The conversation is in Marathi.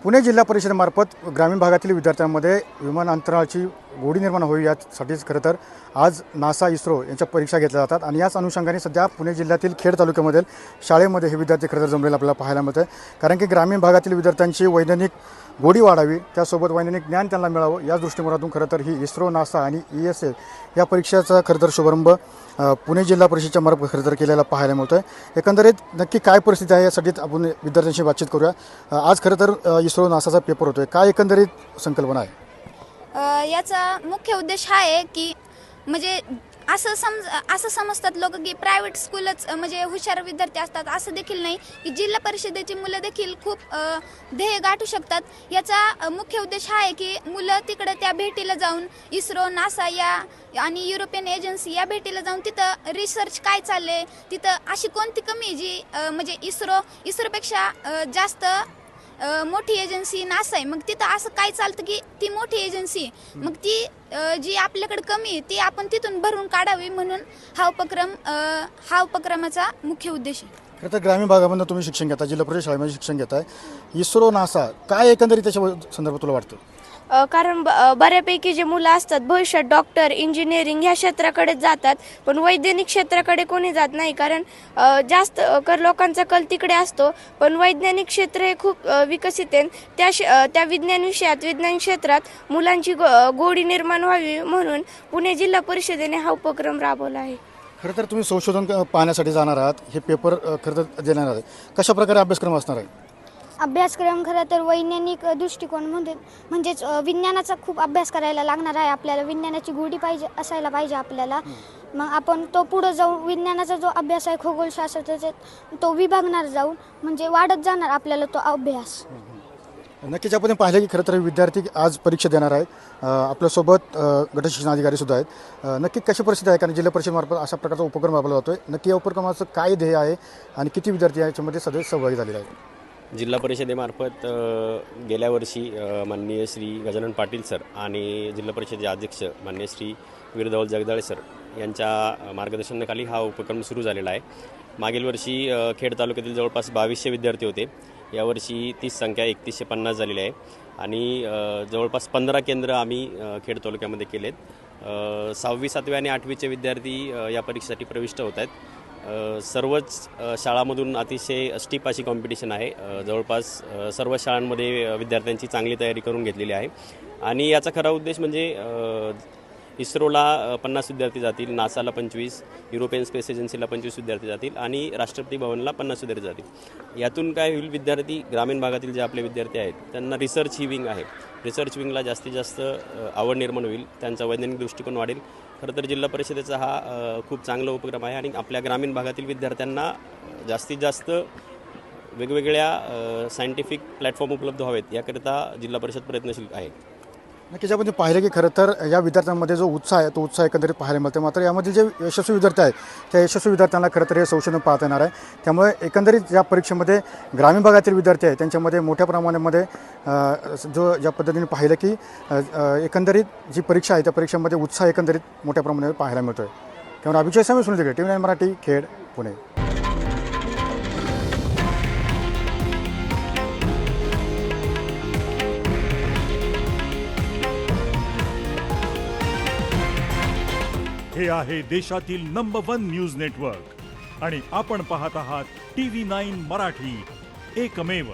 पुणे जिल्हा परिषदेमार्फत ग्रामीण भागातील विद्यार्थ्यांमध्ये विमान अंतराळाची गोडी निर्माण होईल यासाठीच खरं तर आज नासा इस्रो यांच्या परीक्षा घेतल्या जातात आणि याच अनुषंगाने सध्या पुणे जिल्ह्यातील खेड तालुक्यामधील शाळेमध्ये हे विद्यार्थी खरं तर जमलेले आपल्याला पाहायला मिळतं कारण की ग्रामीण भागातील विद्यार्थ्यांची वैज्ञानिक गोडी वाढावी त्यासोबत वैज्ञानिक ज्ञान त्यांना मिळावं या दृष्टिकोनातून खरं तर ही इस्रो नासा आणि ESA या परीक्षेचा खरं तर शुभारंभ पुणे जिल्हा परिषदेच्या मार्फत खरं तर केलेला पाहायला मिळतो आहे। एकंदरीत नक्की काय परिस्थिती आहे यासाठी आपण विद्यार्थ्यांशी बातचीत करूया। आज खरं तर इस्रो नासाचा पेपर होतो आहे, काय एकंदरीत संकल्पना आहे? याचा मुख्य उद्देश हा आहे की म्हणजे असं समजतात लोक की प्रायव्हेट स्कूलच म्हणजे हुशार विद्यार्थी असतात, असं देखील नाही की जिल्हा परिषदेची मुलं देखील खूप ध्येय गाठू शकतात। याचा मुख्य उद्देश हा आहे की मुलं तिकडे त्या भेटीला जाऊन इस्रो नासा या आणि युरोपियन एजन्सी या भेटीला जाऊन तिथं रिसर्च काय चालले, तिथं अशी कोणती कमी जी म्हणजे इस्रोपेक्षा जास्त मोठी एजन्सी नासा आहे, मग तिथं असं काय चालतं की ती मोठी एजन्सी मग ती जी आपल्याकडे कमी आहे ती आपण तिथून भरून काढावी, म्हणून हा उपक्रमाचा मुख्य उद्देश आहे। खरं तर ग्रामीण भागामध्ये तुम्ही शिक्षण घेता, जिल्हा परिषद शाळेमध्ये शिक्षण घेताय, इस्रो नासा काय एकंदरीत त्याच्या संदर्भात तुला वाटतं? कारण बऱ्यापैकी जे मुलं असतात भविष्यात डॉक्टर इंजिनिअरिंग ह्या क्षेत्राकडे जातात, पण वैज्ञानिक क्षेत्राकडे कोणी जात नाही कारण जास्त लोकांचा कल तिकडे असतो। पण वैज्ञानिक क्षेत्र हे खूप विकसित आहे, त्या विज्ञान क्षेत्रात मुलांची गोडी निर्माण व्हावी म्हणून पुणे जिल्हा परिषदेने हा उपक्रम राबवला आहे। खरं तर तुम्ही संशोधन पाहण्यासाठी जाणार आहात, हे पेपर खरं तर देणार आहात, कशा प्रकारे अभ्यासक्रम असणार आहे? अभ्यासक्रम खरं तर वैज्ञानिक दृष्टिकोन म्हणजेच विज्ञानाचा खूप अभ्यास करायला लागणार आहे आपल्याला, विज्ञानाची गोडी असायला पाहिजे आपल्याला। मग आपण तो पुढं जाऊन विज्ञानाचा जो अभ्यास आहे खगोलशास्त्राचा तो विभागणार जाऊन म्हणजे वाढत जाणार आपल्याला तो अभ्यास। नक्कीच आपण पाहिलं की खरं तर विद्यार्थी आज परीक्षा देणार आहेत, आपल्यासोबत गट शिक्षण अधिकारी सुद्धा आहेत। नक्की कशी परिस्थिती आहे कारण जिल्हा परिषदेमार्फत अशा प्रकारचा उपक्रम राबवला जातो आहे, नक्की या उपक्रमाचं काय ध्येय आहे आणि किती विद्यार्थी याच्यामध्ये सध्या सहभागी झालेले आहेत? जिल्हा परिषदेमार्फत गेल्या वर्षी माननीय श्री गजानन पाटील सर आणि जिल्हा परिषदेचे अध्यक्ष माननीय श्री वीरधवल जगदाळे सर यांच्या मार्गदर्शनाखाली हा उपक्रम सुरू झालेला आहे। मागील वर्षी खेड तालुक्यातील जवळपास 2200 विद्यार्थी होते, यावर्षी तीच संख्या 3150 झालेली आहे आणि जवळपास 15 केंद्र आम्ही खेड तालुक्यामध्ये केलेत। 6वी 7वी आणि 8वीचे विद्यार्थी या परीक्षेसाठी प्रविष्ट होत आहेत। सर्वच शाळांमधून अतिशय स्टीप अशी कॉम्पिटिशन आहे, जवळपास सर्व शाळांमध्ये विद्यार्थ्यांची चांगली तयारी करून घेतलेली आहे आणि याचा खरा उद्देश म्हणजे इस्रोला 50 विद्यार्थी जातील, नासाला 25, युरोपियन स्पेस एजन्सीला 25 विद्यार्थी जातील आणि राष्ट्रपती भवनला 50 विद्यार्थी जातील। यातून काय होईल, विद्यार्थी ग्रामीण भागातील जे आपले विद्यार्थी आहेत त्यांना रिसर्च ही विंग आहे, रिसर्च विंगला जास्तीत जास्त आवड निर्माण होईल, त्यांचा वैज्ञानिक दृष्टिकोन वाढेल। खरं तर जिल्हा परिषदेचा हा खूप चांगला उपक्रम आहे आणि आपल्या ग्रामीण भागातील विद्यार्थ्यांना जास्तीत जास्त वेगवेगळ्या सायंटिफिक प्लॅटफॉर्म उपलब्ध व्हावेत याकरिता जिल्हा परिषद प्रयत्नशील आहे। नक्कीच आपण पाहिलं की खरं तर या विद्यार्थ्यांमध्ये जो उत्साह आहे तो उत्साह एकंदरीत पाहायला मिळतो, मात्र यामध्ये जे यशस्वी विद्यार्थी आहेत त्या यशस्वी विद्यार्थ्यांना खरं तर हे संशोधन पाहता येणार आहे। त्यामुळे एकंदरीत या परीक्षेमध्ये ग्रामीण भागातील विद्यार्थी आहेत त्यांच्यामध्ये मोठ्या प्रमाणामध्ये ज्या पद्धतीने पाहिलं की एकंदरीत जी परीक्षा आहे त्या परीक्षेमध्ये उत्साह एकंदरीत मोठ्या प्रमाणात पाहायला मिळतो आहे। त्यामुळे अभिषेक सामी सुनील TV9 मराठी खेड पुणे। हे आहे देशातील नंबर 1 न्यूज नेटवर्क आणि आपण पाहत आहात TV9 मराठी, एकमेव।